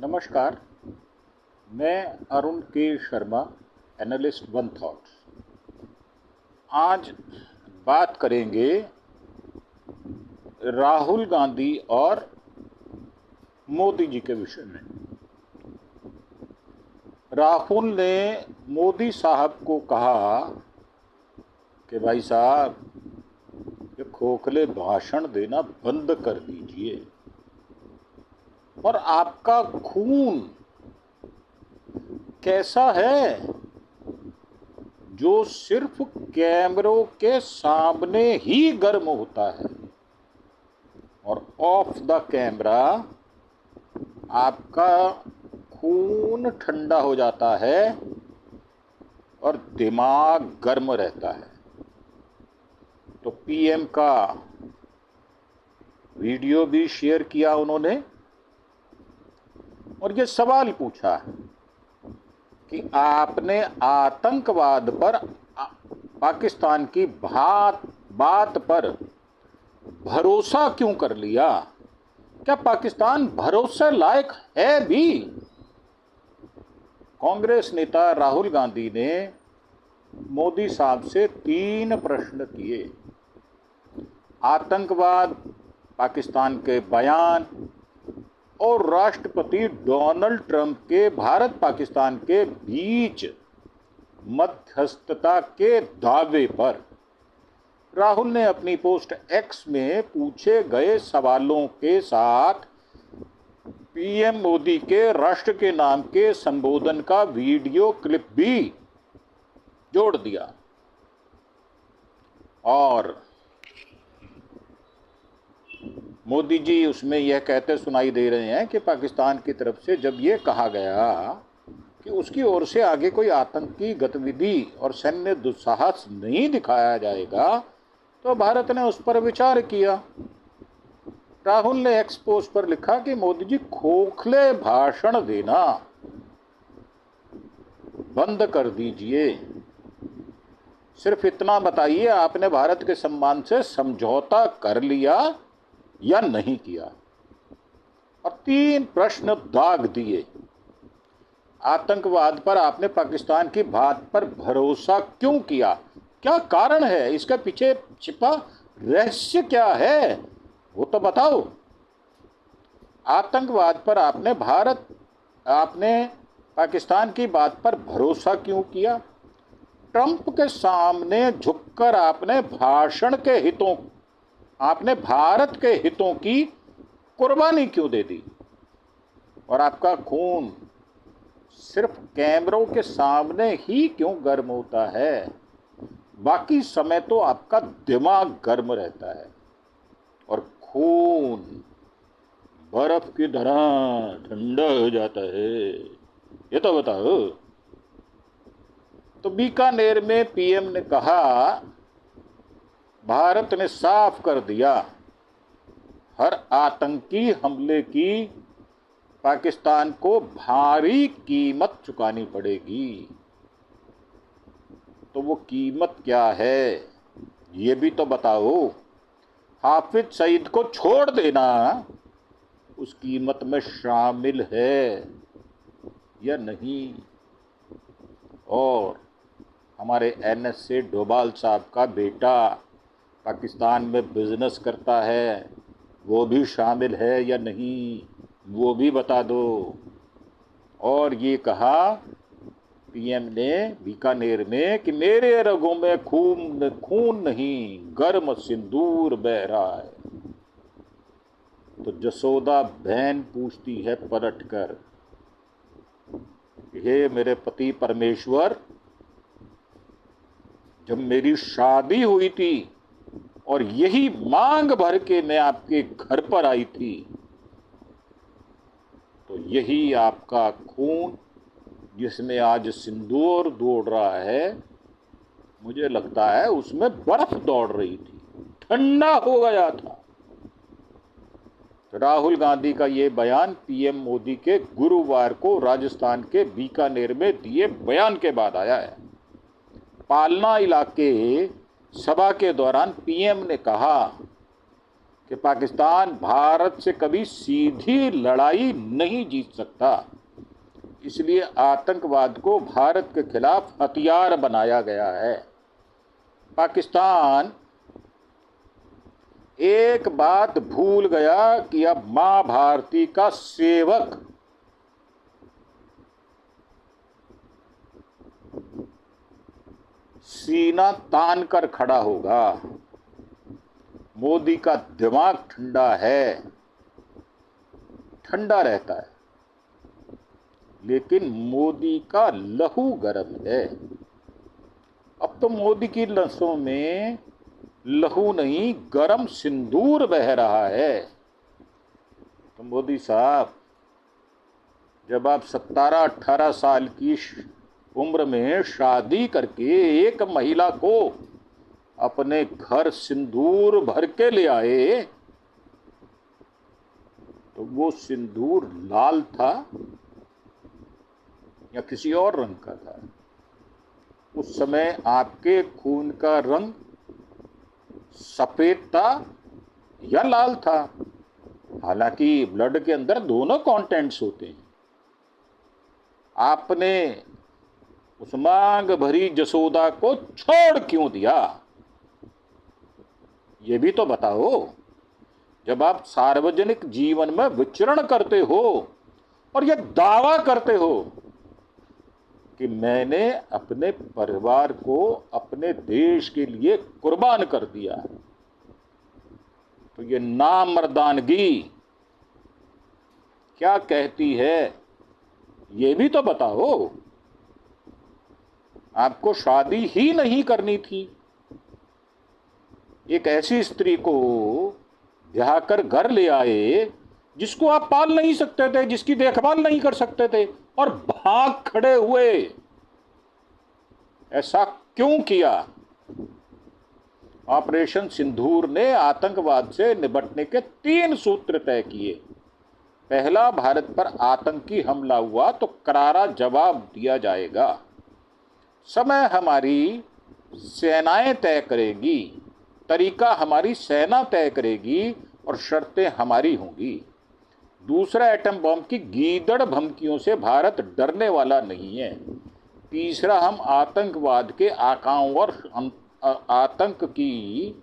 नमस्कार, मैं अरुण के शर्मा, एनालिस्ट वन थॉट्स। आज बात करेंगे राहुल गांधी और मोदी जी के विषय में। राहुल ने मोदी साहब को कहा कि भाई साहब, ये खोखले भाषण देना बंद कर दीजिए और आपका खून कैसा है जो सिर्फ कैमरों के सामने ही गर्म होता है और ऑफ द कैमरा आपका खून ठंडा हो जाता है और दिमाग गर्म रहता है। तो पीएम का वीडियो भी शेयर किया उन्होंने और ये सवाल पूछा कि आपने आतंकवाद पर पाकिस्तान की बात पर भरोसा क्यों कर लिया? क्या पाकिस्तान भरोसे लायक है भी? कांग्रेस नेता राहुल गांधी ने मोदी साहब से 3 प्रश्न किए। आतंकवाद, पाकिस्तान के बयान और राष्ट्रपति डोनाल्ड ट्रंप के भारत पाकिस्तान के बीच मध्यस्थता के दावे पर राहुल ने अपनी पोस्ट एक्स में पूछे गए सवालों के साथ पीएम मोदी के राष्ट्र के नाम के संबोधन का वीडियो क्लिप भी जोड़ दिया और मोदी जी उसमें यह कहते सुनाई दे रहे हैं कि पाकिस्तान की तरफ से जब यह कहा गया कि उसकी ओर से आगे कोई आतंकी गतिविधि और सैन्य दुस्साहस नहीं दिखाया जाएगा तो भारत ने उस पर विचार किया। राहुल ने एक्स पोस्ट पर लिखा कि मोदी जी खोखले भाषण देना बंद कर दीजिए। सिर्फ इतना बताइए, आपने भारत के सम्मान से समझौता कर लिया या नहीं किया? और 3 प्रश्न दाग दिए। आतंकवाद पर आपने पाकिस्तान की बात पर भरोसा क्यों किया? क्या कारण है? इसके पीछे छिपा रहस्य क्या है वो तो बताओ। आतंकवाद पर आपने पाकिस्तान की बात पर भरोसा क्यों किया? ट्रंप के सामने झुककर आपने भारत के हितों की कुर्बानी क्यों दे दी? और आपका खून सिर्फ कैमरों के सामने ही क्यों गर्म होता है? बाकी समय तो आपका दिमाग गर्म रहता है और खून बर्फ की तरह ठंडा हो जाता है। ये तो बताओ। तो बीकानेर में पीएम ने कहा, भारत ने साफ कर दिया हर आतंकी हमले की पाकिस्तान को भारी कीमत चुकानी पड़ेगी। तो वो कीमत क्या है ये भी तो बताओ। हाफिज सईद को छोड़ देना उस कीमत में शामिल है या नहीं? और हमारे NSA डोभाल साहब का बेटा पाकिस्तान में बिजनेस करता है, वो भी शामिल है या नहीं वो भी बता दो। और ये कहा पीएम ने बीकानेर में कि मेरे रगों में खून नहीं, गर्म सिंदूर बह रहा है। तो जसोदा बहन पूछती है पलटकर, हे मेरे पति परमेश्वर, जब मेरी शादी हुई थी और यही मांग भर के मैं आपके घर पर आई थी, तो यही आपका खून जिसमें आज सिंदूर दौड़ रहा है, मुझे लगता है उसमें बर्फ दौड़ रही थी, ठंडा हो गया था। राहुल गांधी का ये बयान पीएम मोदी के गुरुवार को राजस्थान के बीकानेर में दिए बयान के बाद आया है। पालना इलाके सभा के दौरान पीएम ने कहा कि पाकिस्तान भारत से कभी सीधी लड़ाई नहीं जीत सकता, इसलिए आतंकवाद को भारत के खिलाफ हथियार बनाया गया है। पाकिस्तान एक बात भूल गया कि अब मां भारती का सेवक सीना तान कर खड़ा होगा। मोदी का दिमाग ठंडा है, ठंडा रहता है, लेकिन मोदी का लहू गर्म है। अब तो मोदी की नसों में लहू नहीं, गरम सिंदूर बह रहा है। तो मोदी साहब, जब आप 17-18 साल की उम्र में शादी करके एक महिला को अपने घर सिंदूर भर के ले आए, तो वो सिंदूर लाल था या किसी और रंग का था? उस समय आपके खून का रंग सफेद था या लाल था? हालांकि ब्लड के अंदर दोनों कंटेंट्स होते हैं। आपने उस मांग भरी जसोदा को छोड़ क्यों दिया, ये भी तो बताओ। जब आप सार्वजनिक जीवन में विचरण करते हो और यह दावा करते हो कि मैंने अपने परिवार को अपने देश के लिए कुर्बान कर दिया, तो ये नामर्दानगी क्या कहती है, ये भी तो बताओ। आपको शादी ही नहीं करनी थी। एक ऐसी स्त्री को ब्याह कर घर ले आए जिसको आप पाल नहीं सकते थे, जिसकी देखभाल नहीं कर सकते थे, और भाग खड़े हुए। ऐसा क्यों किया? ऑपरेशन सिंदूर ने आतंकवाद से निपटने के 3 सूत्र तय किए। पहला, भारत पर आतंकी हमला हुआ तो करारा जवाब दिया जाएगा। समय हमारी सेनाएं तय करेगी, तरीका हमारी सेना तय करेगी और शर्तें हमारी होंगी। दूसरा, एटम बम की गीदड़ धमकियों से भारत डरने वाला नहीं है। तीसरा, हम आतंकवाद के आकाओं और आतंक की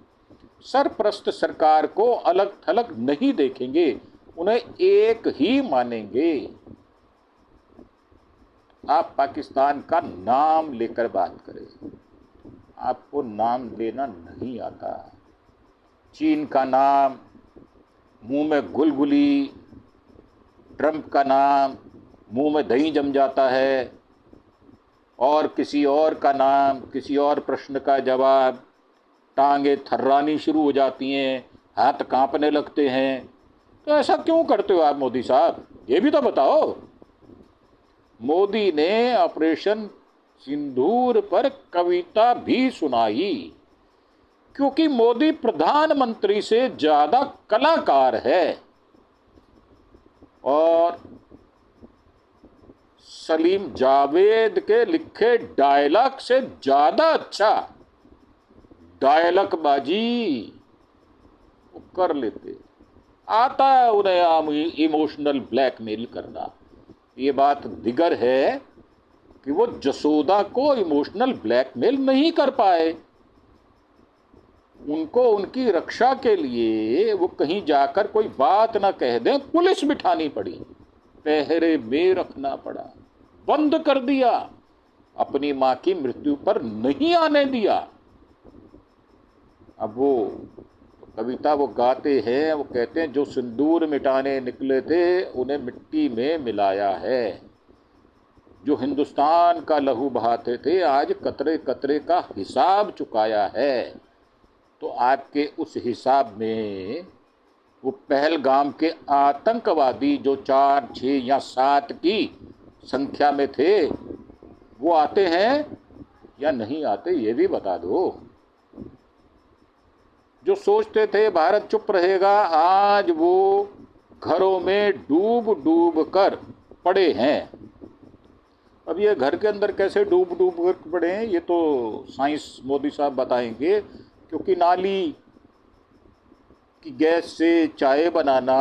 सरप्रस्त सरकार को अलग थलग नहीं देखेंगे, उन्हें एक ही मानेंगे। आप पाकिस्तान का नाम लेकर बात करें, आपको नाम लेना नहीं आता। चीन का नाम, मुंह में गुलगुली, ट्रंप का नाम, मुंह में दही जम जाता है, और किसी और का नाम, किसी और प्रश्न का जवाब, टांगे थर्रानी शुरू हो जाती हैं, हाथ कांपने लगते हैं। तो ऐसा क्यों करते हो आप मोदी साहब, ये भी तो बताओ। मोदी ने ऑपरेशन सिंदूर पर कविता भी सुनाई, क्योंकि मोदी प्रधानमंत्री से ज्यादा कलाकार है और सलीम जावेद के लिखे डायलॉग से ज्यादा अच्छा डायलॉग बाजी वो कर लेते। आता है उन्हें इमोशनल ब्लैकमेल करना। ये बात दिगर है कि वो जसोदा को इमोशनल ब्लैकमेल नहीं कर पाए। उनको उनकी रक्षा के लिए वो कहीं जाकर कोई बात ना कह दें, पुलिस बिठानी पड़ी, पहरे में रखना पड़ा, बंद कर दिया, अपनी मां की मृत्यु पर नहीं आने दिया। अब वो कविता वो गाते हैं, वो कहते हैं, जो सिंदूर मिटाने निकले थे उन्हें मिट्टी में मिलाया है। जो हिंदुस्तान का लहू बहाते थे आज कतरे कतरे का हिसाब चुकाया है। तो आपके उस हिसाब में वो पहलगाम के आतंकवादी जो 4, 6 या 7 की संख्या में थे, वो आते हैं या नहीं आते, ये भी बता दो। जो सोचते थे भारत चुप रहेगा, आज वो घरों में डूब डूब कर पड़े हैं। अब ये घर के अंदर कैसे डूब डूब कर पड़े हैं, ये तो साइंस मोदी साहब बताएंगे, क्योंकि नाली कि गैस से चाय बनाना,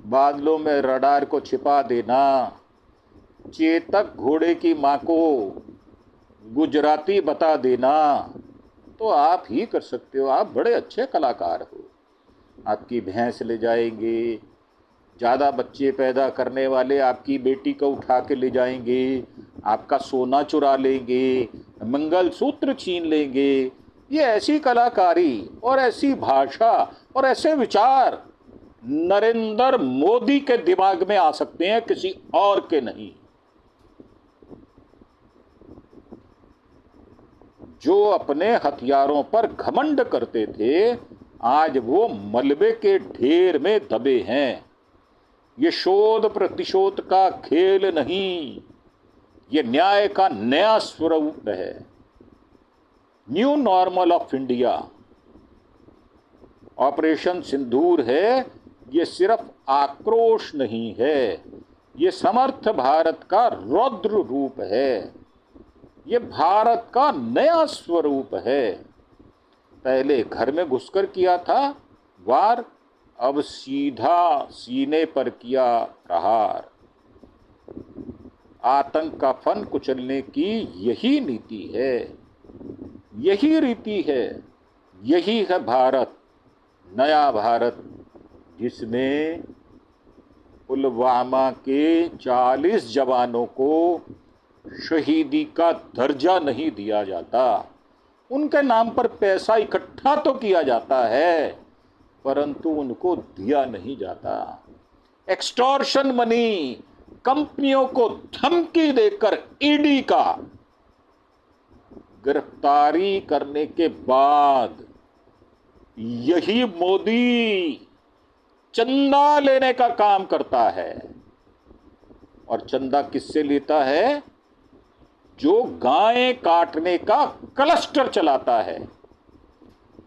बादलों में रडार को छिपा देना, चेतक घोड़े की माँ को गुजराती बता देना, तो आप ही कर सकते हो। आप बड़े अच्छे कलाकार हो। आपकी भैंस ले जाएंगे, ज़्यादा बच्चे पैदा करने वाले आपकी बेटी को उठा के ले जाएंगे, आपका सोना चुरा लेंगे, मंगलसूत्र छीन लेंगे। ये ऐसी कलाकारी और ऐसी भाषा और ऐसे विचार नरेंद्र मोदी के दिमाग में आ सकते हैं, किसी और के नहीं। जो अपने हथियारों पर घमंड करते थे, आज वो मलबे के ढेर में दबे हैं। ये शोध प्रतिशोध का खेल नहीं, ये न्याय का नया स्वरूप है। New normal of India operation Sindoor है। ये सिर्फ आक्रोश नहीं है, ये समर्थ भारत का रौद्र रूप है, ये भारत का नया स्वरूप है। पहले घर में घुसकर किया था वार, अब सीधा सीने पर किया प्रहार। आतंक का फन कुचलने की यही नीति है, यही रीति है, यही है भारत, नया भारत, जिसमें पुलवामा के 40 जवानों को शहीदी का दर्जा नहीं दिया जाता। उनके नाम पर पैसा इकट्ठा तो किया जाता है, परंतु उनको दिया नहीं जाता। एक्सटॉर्शन मनी, कंपनियों को धमकी देकर ईडी का गिरफ्तारी करने के बाद यही मोदी चंदा लेने का काम करता है। और चंदा किससे लेता है? जो गायें काटने का क्लस्टर चलाता है।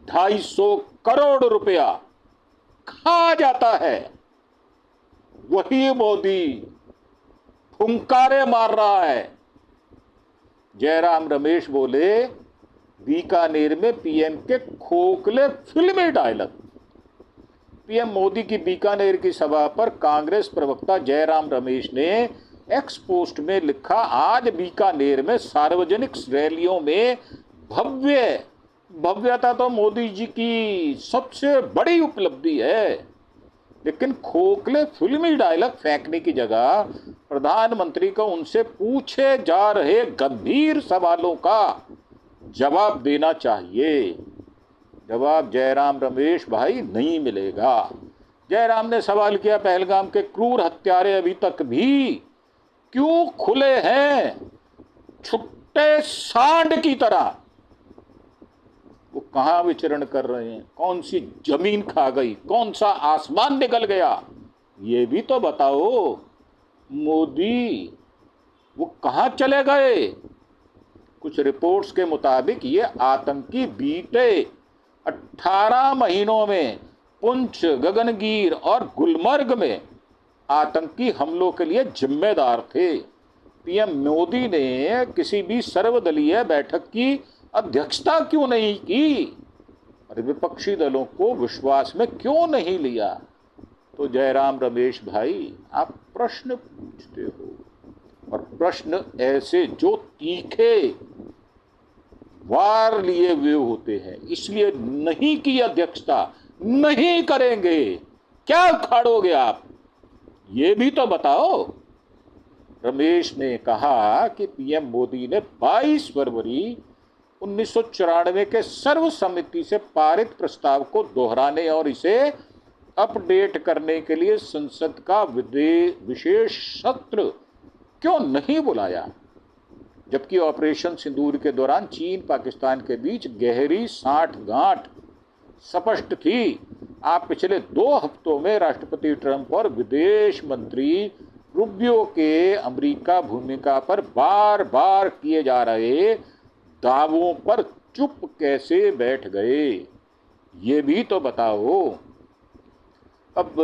250 करोड़ रुपया खा जाता है। वही मोदी फुंकारे मार रहा है। जयराम रमेश बोले बीकानेर में पीएम के खोखले फिल्मी डायलॉग। पीएम मोदी की बीकानेर की सभा पर कांग्रेस प्रवक्ता जयराम रमेश ने एक्स पोस्ट में लिखा, आज बीकानेर में सार्वजनिक रैलियों में भव्यता तो मोदी जी की सबसे बड़ी उपलब्धि है, लेकिन खोखले फिल्मी डायलॉग फेंकने की जगह प्रधानमंत्री को उनसे पूछे जा रहे गंभीर सवालों का जवाब देना चाहिए। जवाब जयराम रमेश भाई नहीं मिलेगा। जयराम ने सवाल किया, पहलगाम के क्रूर हत्यारे अभी तक भी क्यों खुले हैं छुट्टे सांड की तरह? वो कहां विचरण कर रहे हैं? कौन सी जमीन खा गई? कौन सा आसमान निकल गया? ये भी तो बताओ मोदी, वो कहां चले गए? कुछ रिपोर्ट्स के मुताबिक ये आतंकी बीते 18 महीनों में पुंछ, गगनगीर और गुलमर्ग में आतंकी हमलों के लिए जिम्मेदार थे। पीएम मोदी ने किसी भी सर्वदलीय बैठक की अध्यक्षता क्यों नहीं की और विपक्षी दलों को विश्वास में क्यों नहीं लिया? तो जयराम रमेश भाई, आप प्रश्न पूछते हो और प्रश्न ऐसे जो तीखे वार लिए हुए होते हैं, इसलिए नहीं की अध्यक्षता, नहीं करेंगे। क्या उखाड़ोगे आप? ये भी तो बताओ। रमेश ने कहा कि पीएम मोदी ने 22 फरवरी 1994 के सर्वसम्मति से पारित प्रस्ताव को दोहराने और इसे अपडेट करने के लिए संसद का विशेष सत्र क्यों नहीं बुलाया, जबकि ऑपरेशन सिंदूर के दौरान चीन पाकिस्तान के बीच गहरी साठगांठ स्पष्ट थी। आप पिछले 2 हफ्तों में राष्ट्रपति ट्रंप और विदेश मंत्री रूबियो के अमेरिका भूमिका पर बार बार किए जा रहे दावों पर चुप कैसे बैठ गए? ये भी तो बताओ। अब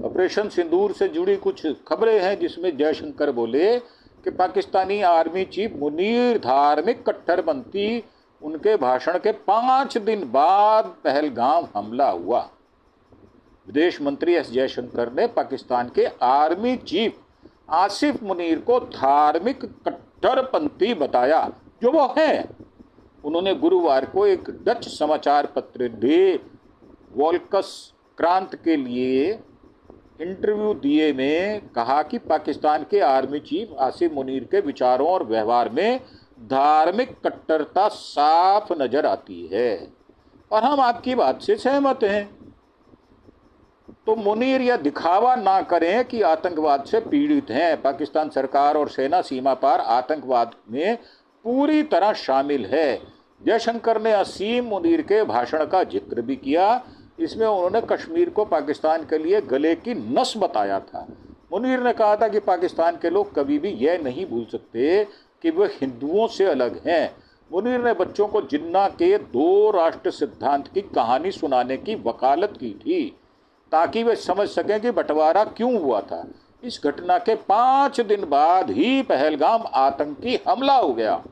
ऑपरेशन सिंदूर से जुड़ी कुछ खबरें हैं, जिसमें जयशंकर बोले कि पाकिस्तानी आर्मी चीफ मुनीर धार्मिक कट्टरपंथी, उनके भाषण के 5 दिन बाद पहलगाम हमला हुआ। विदेश मंत्री एस जयशंकर ने पाकिस्तान के आर्मी चीफ आसिफ मुनीर को धार्मिक कट्टरपंथी बताया, जो वो है। उन्होंने गुरुवार को एक डच समाचार पत्र डे वॉल्कस क्रांत के लिए इंटरव्यू दिए में कहा कि पाकिस्तान के आर्मी चीफ आसिफ मुनीर के विचारों और व्यवहार में धार्मिक कट्टरता साफ नजर आती है और हम आपकी बात से सहमत हैं। तो मुनीर यह दिखावा ना करें कि आतंकवाद से पीड़ित हैं। पाकिस्तान सरकार और सेना सीमा पार आतंकवाद में पूरी तरह शामिल है। जयशंकर ने असीम मुनीर के भाषण का जिक्र भी किया। इसमें उन्होंने कश्मीर को पाकिस्तान के लिए गले की नस बताया था। मुनीर ने कहा था कि पाकिस्तान के लोग कभी भी यह नहीं भूल सकते कि वे हिंदुओं से अलग हैं। मुनीर ने बच्चों को जिन्ना के 2 राष्ट्र सिद्धांत की कहानी सुनाने की वकालत की थी ताकि वे समझ सकें कि बंटवारा क्यों हुआ था। इस घटना के 5 दिन बाद ही पहलगाम आतंकी हमला हो गया।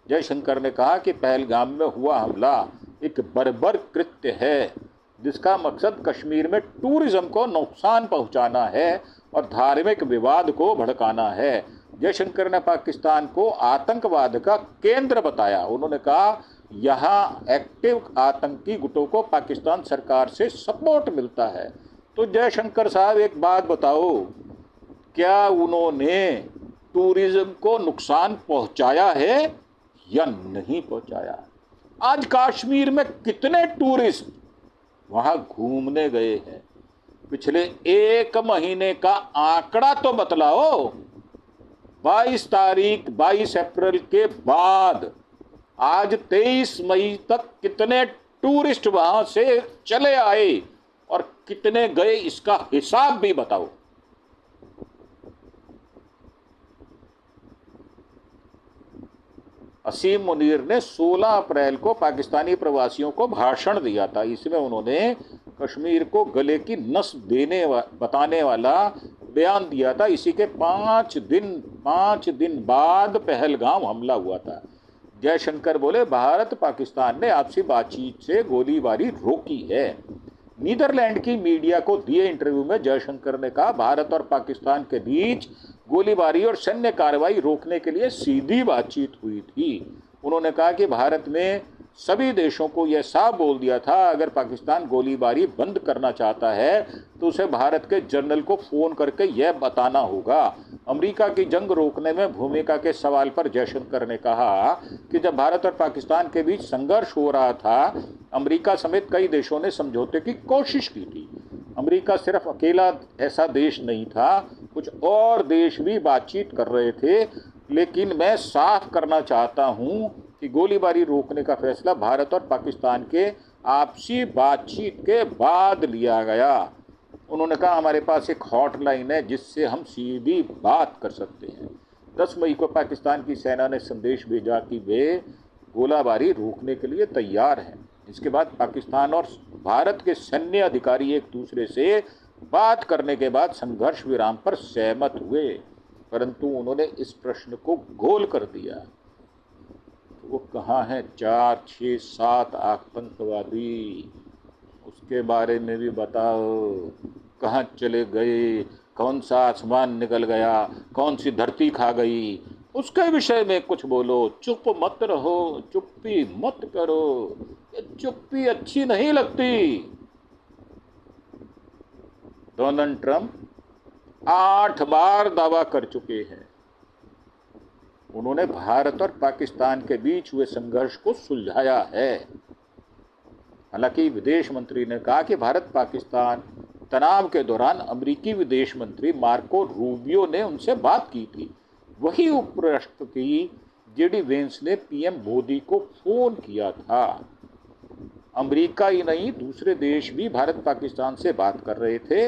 जयशंकर ने कहा कि पहलगाम में हुआ हमला एक बर्बर कृत्य है जिसका मकसद कश्मीर में टूरिज्म को नुकसान पहुंचाना है और धार्मिक विवाद को भड़काना है। जयशंकर ने पाकिस्तान को आतंकवाद का केंद्र बताया। उन्होंने कहा यहाँ एक्टिव आतंकी गुटों को पाकिस्तान सरकार से सपोर्ट मिलता है। तो जयशंकर साहब एक बात बताओ, क्या उन्होंने टूरिज्म को नुकसान पहुंचाया है या नहीं पहुंचाया? आज कश्मीर में कितने टूरिस्ट वहां घूमने गए हैं? पिछले 1 महीने का आंकड़ा तो बतलाओ। 22 अप्रैल के बाद आज 23 मई तक कितने टूरिस्ट वहां से चले आए और कितने गए, इसका हिसाब भी बताओ। असीम मुनीर ने 16 अप्रैल को पाकिस्तानी प्रवासियों को भाषण दिया था। इसमें उन्होंने कश्मीर को गले की नस बताने वाला बयान दिया था। इसी के 5 दिन बाद पहलगाम हमला हुआ था। जयशंकर बोले, भारत पाकिस्तान ने आपसी बातचीत से गोलीबारी रोकी है। नीदरलैंड की मीडिया को दिए इंटरव्यू में जयशंकर ने कहा, भारत और पाकिस्तान के बीच गोलीबारी और सैन्य कार्रवाई रोकने के लिए सीधी बातचीत हुई थी। उन्होंने कहा कि भारत में सभी देशों को यह साफ बोल दिया था, अगर पाकिस्तान गोलीबारी बंद करना चाहता है तो उसे भारत के जनरल को फ़ोन करके यह बताना होगा। अमेरिका की जंग रोकने में भूमिका के सवाल पर जयशंकर ने कहा कि जब भारत और पाकिस्तान के बीच संघर्ष हो रहा था, अमेरिका समेत कई देशों ने समझौते की कोशिश की थी। अमेरिका सिर्फ अकेला ऐसा देश नहीं था, कुछ और देश भी बातचीत कर रहे थे। लेकिन मैं साफ करना चाहता हूं कि गोलीबारी रोकने का फैसला भारत और पाकिस्तान के आपसी बातचीत के बाद लिया गया। उन्होंने कहा, हमारे पास एक हॉटलाइन है जिससे हम सीधी बात कर सकते हैं। 10 मई को पाकिस्तान की सेना ने संदेश भेजा कि वे गोलीबारी रोकने के लिए तैयार हैं। इसके बाद पाकिस्तान और भारत के सैन्य अधिकारी एक दूसरे से बात करने के बाद संघर्ष विराम पर सहमत हुए, परंतु उन्होंने इस प्रश्न को गोल कर दिया। तो वो कहाँ हैं 4, 6, 7 आतंकवादी? उसके बारे में भी बताओ, कहाँ चले गए, कौन सा आसमान निकल गया, कौन सी धरती खा गई, उसके विषय में कुछ बोलो। चुप मत रहो, चुप्पी मत करो, ये चुप्पी अच्छी नहीं लगती। डोनाल्ड ट्रंप 8 बार दावा कर चुके हैं। उन्होंने भारत और पाकिस्तान के बीच हुए संघर्ष को सुलझाया है। हालांकि विदेश मंत्री ने कहा कि भारत पाकिस्तान तनाव के दौरान अमेरिकी विदेश मंत्री मार्को रूबियो ने उनसे बात की थी। वही उपराष्ट्रपति जेडी वेंस ने पीएम मोदी को फोन किया था। अमेरिका ही नहीं, दूसरे देश भी भारत पाकिस्तान से बात कर रहे थे,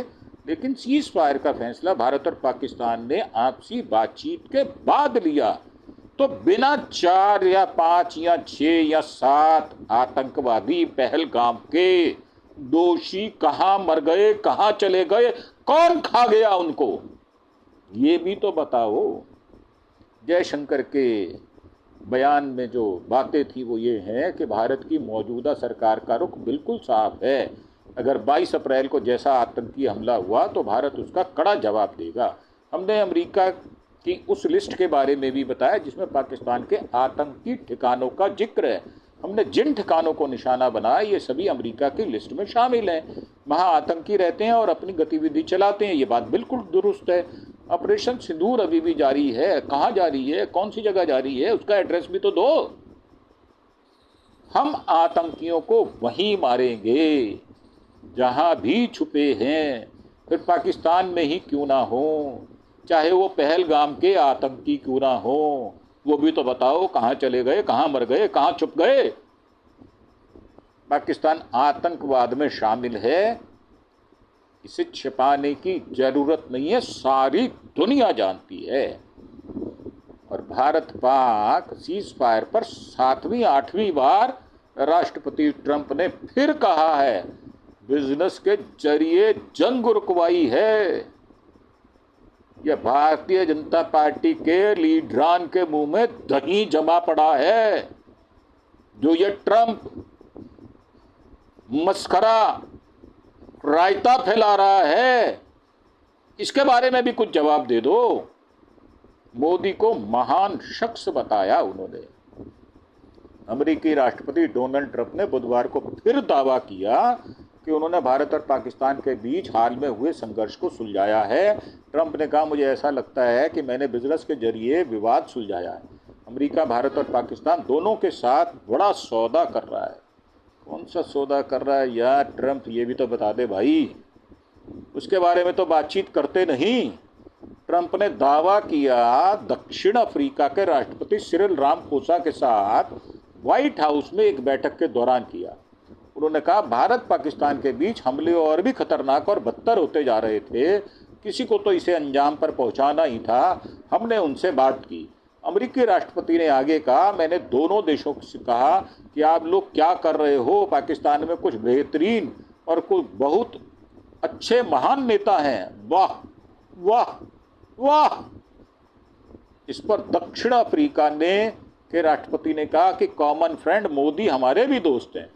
लेकिन सीज फायर का फैसला भारत और पाकिस्तान ने आपसी बातचीत के बाद लिया। तो बिना 4 या 5 या 6 या 7 आतंकवादी पहलगाम के दोषी कहाँ मर गए, कहाँ चले गए, कौन खा गया उनको, ये भी तो बताओ। जयशंकर के बयान में जो बातें थी वो ये हैं कि भारत की मौजूदा सरकार का रुख बिल्कुल साफ है। अगर 22 अप्रैल को जैसा आतंकी हमला हुआ तो भारत उसका कड़ा जवाब देगा। हमने अमेरिका की उस लिस्ट के बारे में भी बताया जिसमें पाकिस्तान के आतंकी ठिकानों का जिक्र है। हमने जिन ठिकानों को निशाना बनाया ये सभी अमेरिका की लिस्ट में शामिल हैं। वहाँ आतंकी रहते हैं और अपनी गतिविधि चलाते हैं, ये बात बिल्कुल दुरुस्त है। ऑपरेशन सिंदूर अभी भी जारी है, कहाँ जारी है, कौन सी जगह जारी है, उसका एड्रेस भी तो दो। हम आतंकियों को वहीं मारेंगे जहां भी छुपे हैं, फिर पाकिस्तान में ही क्यों ना हो, चाहे वो पहलगाम के आतंकी क्यों ना हो। वो भी तो बताओ कहाँ चले गए, कहाँ मर गए, कहाँ छुप गए। पाकिस्तान आतंकवाद में शामिल है, इसे छिपाने की जरूरत नहीं है, सारी दुनिया जानती है। और भारत पाक सीज फायर पर 7वीं 8वीं बार राष्ट्रपति ट्रंप ने फिर कहा है बिजनेस के जरिए जंग रुकवाई है। यह भारतीय जनता पार्टी के लीडरान के मुंह में दही जमा पड़ा है। जो ये ट्रंप मस्खरा रायता फैला रहा है, इसके बारे में भी कुछ जवाब दे दो। मोदी को महान शख्स बताया उन्होंने। अमेरिकी राष्ट्रपति डोनाल्ड ट्रंप ने बुधवार को फिर दावा किया कि उन्होंने भारत और पाकिस्तान के बीच हाल में हुए संघर्ष को सुलझाया है। ट्रंप ने कहा, मुझे ऐसा लगता है कि मैंने बिजनेस के जरिए विवाद सुलझाया है। अमेरिका भारत और पाकिस्तान दोनों के साथ बड़ा सौदा कर रहा है। कौन सा सौदा कर रहा है यार ट्रंप, ये भी तो बता दे भाई। उसके बारे में तो बातचीत करते नहीं। ट्रंप ने दावा किया दक्षिण अफ्रीका के राष्ट्रपति सिरिल रामाफोसा के साथ व्हाइट हाउस में एक बैठक के दौरान किया। उन्होंने कहा भारत पाकिस्तान के बीच हमले और भी खतरनाक और बदतर होते जा रहे थे, किसी को तो इसे अंजाम पर पहुंचाना ही था। हमने उनसे बात की। अमेरिकी राष्ट्रपति ने आगे कहा, मैंने दोनों देशों से कहा कि आप लोग क्या कर रहे हो, पाकिस्तान में कुछ बेहतरीन और कुछ बहुत अच्छे महान नेता हैं। वाह वाह वाह। इस पर दक्षिण अफ्रीका के राष्ट्रपति ने कहा कि कॉमन फ्रेंड मोदी हमारे भी दोस्त हैं।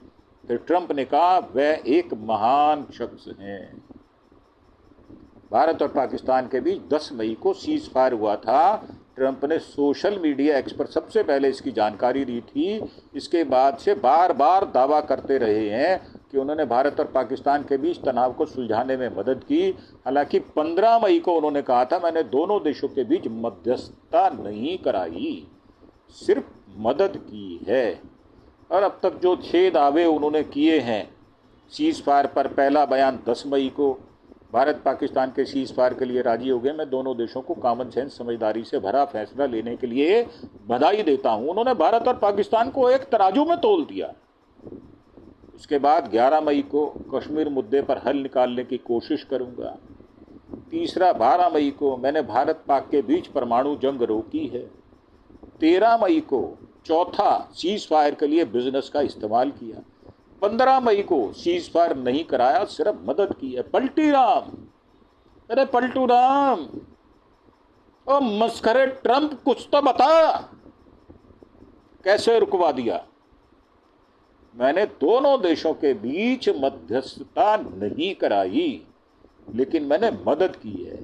फिर ट्रंप ने कहा वह एक महान शख्स हैं। भारत और पाकिस्तान के बीच 10 मई को सीज फायर हुआ था। ट्रंप ने सोशल मीडिया एक्स पर सबसे पहले इसकी जानकारी दी थी। इसके बाद से बार बार दावा करते रहे हैं कि उन्होंने भारत और पाकिस्तान के बीच तनाव को सुलझाने में मदद की। हालांकि 15 मई को उन्होंने कहा था, मैंने दोनों देशों के बीच मध्यस्थता नहीं कराई, सिर्फ मदद की है। और अब तक जो 6 दावे उन्होंने किए हैं सीज फायर पर, पहला बयान 10 मई को, भारत पाकिस्तान के सीज फायर के लिए राजी हो गए। मैं दोनों देशों को कॉमन सेंस समझदारी से भरा फैसला लेने के लिए बधाई देता हूं। उन्होंने भारत और पाकिस्तान को एक तराजू में तोल दिया। उसके बाद 11 मई को कश्मीर मुद्दे पर हल निकालने की कोशिश करूंगा। तीसरा 12 मई को मैंने भारत पाक के बीच परमाणु जंग रोकी है। 13 मई को चौथा सीज फायर के लिए बिजनेस का इस्तेमाल किया। 15 मई को सीज फायर नहीं कराया, सिर्फ मदद की है। पलटी राम, अरे पलटू राम, ओ मस्खरे ट्रंप, कुछ तो बता, कैसे रुकवा दिया? मैंने दोनों देशों के बीच मध्यस्थता नहीं कराई, लेकिन मैंने मदद की है।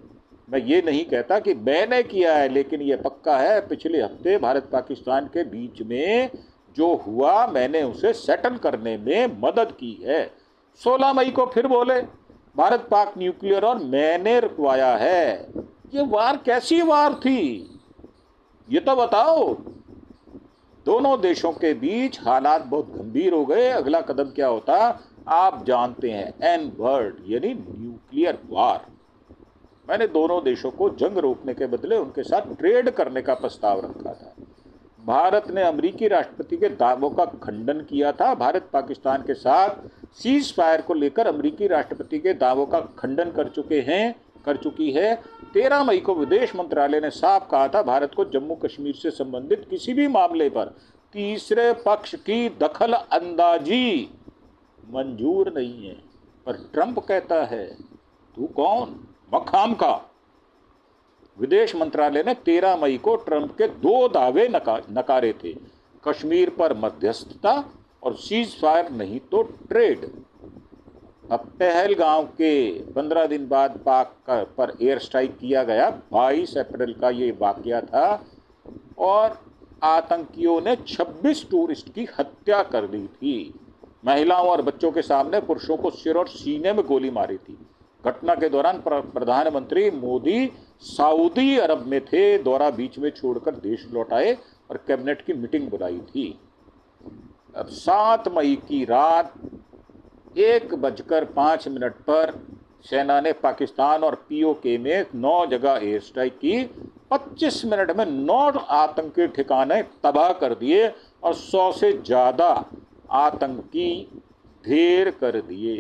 मैं ये नहीं कहता कि मैंने किया है, लेकिन ये पक्का है पिछले हफ्ते भारत पाकिस्तान के बीच में जो हुआ मैंने उसे सेटल करने में मदद की है। 16 मई को फिर बोले भारत पाक न्यूक्लियर और मैंने रुकवाया है। ये वार कैसी वार थी, ये तो बताओ। दोनों देशों के बीच हालात बहुत गंभीर हो गए। अगला कदम क्या होता आप जानते हैं, एन वर्ड यानी न्यूक्लियर वार। मैंने दोनों देशों को जंग रोकने के बदले उनके साथ ट्रेड करने का प्रस्ताव रखा था। भारत ने अमेरिकी राष्ट्रपति के दावों का खंडन किया था। भारत पाकिस्तान के साथ सीज फायर को लेकर अमेरिकी राष्ट्रपति के दावों का खंडन कर चुकी है। 13 मई को विदेश मंत्रालय ने साफ कहा था भारत को जम्मू कश्मीर से संबंधित किसी भी मामले पर तीसरे पक्ष की दखल अंदाजी मंजूर नहीं है। पर ट्रंप कहता है तू कौन, मखाम का। विदेश मंत्रालय ने 13 मई को ट्रंप के 2 दावे नकारे थे, कश्मीर पर मध्यस्थता और सीज फायर नहीं तो ट्रेड। अब पहलगांव के 15 दिन बाद पाक पर एयर स्ट्राइक किया गया। 22 अप्रैल का ये वाकया था और आतंकियों ने 26 टूरिस्ट की हत्या कर दी थी। महिलाओं और बच्चों के सामने पुरुषों को सिर और सीने में गोली मारी थी। घटना के दौरान प्रधानमंत्री मोदी सऊदी अरब में थे। दौरा बीच में छोड़कर देश लौट आए और कैबिनेट की मीटिंग बुलाई थी। अब 7 मई की रात 1:05 पर सेना ने पाकिस्तान और पीओके में 9 जगह एयर स्ट्राइक की। 25 मिनट में 9 आतंकी ठिकाने तबाह कर दिए और 100 से ज़्यादा आतंकी ढेर कर दिए।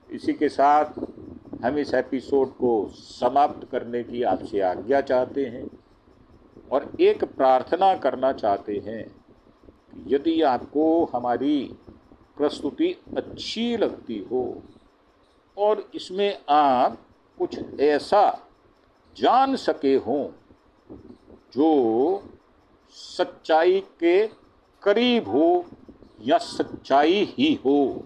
इसी के साथ हम इस एपिसोड को समाप्त करने की आपसे आज्ञा चाहते हैं और एक प्रार्थना करना चाहते हैं कि यदि आपको हमारी प्रस्तुति अच्छी लगती हो और इसमें आप कुछ ऐसा जान सके हों जो सच्चाई के करीब हो या सच्चाई ही हो,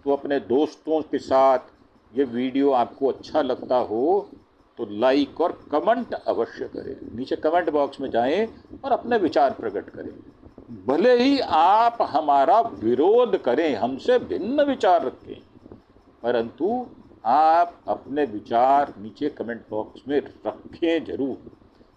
तो अपने दोस्तों के साथ ये वीडियो आपको अच्छा लगता हो तो लाइक और कमेंट अवश्य करें। नीचे कमेंट बॉक्स में जाएं और अपने विचार प्रकट करें। भले ही आप हमारा विरोध करें, हमसे भिन्न विचार रखें, परंतु आप अपने विचार नीचे कमेंट बॉक्स में रखें जरूर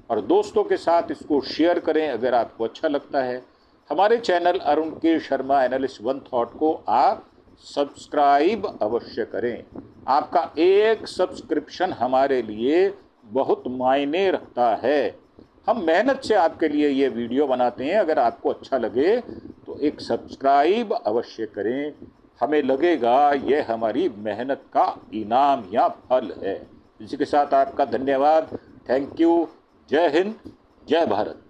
और दोस्तों के साथ इसको शेयर करें अगर आपको अच्छा लगता है। हमारे चैनल अरुण के शर्मा एनालिस्ट वन थॉट को आप सब्सक्राइब अवश्य करें। आपका एक सब्सक्रिप्शन हमारे लिए बहुत मायने रखता है। हम मेहनत से आपके लिए ये वीडियो बनाते हैं। अगर आपको अच्छा लगे तो एक सब्सक्राइब अवश्य करें। हमें लगेगा यह हमारी मेहनत का इनाम या फल है। इसी के साथ आपका धन्यवाद। Thank you. जय हिंद, जय भारत।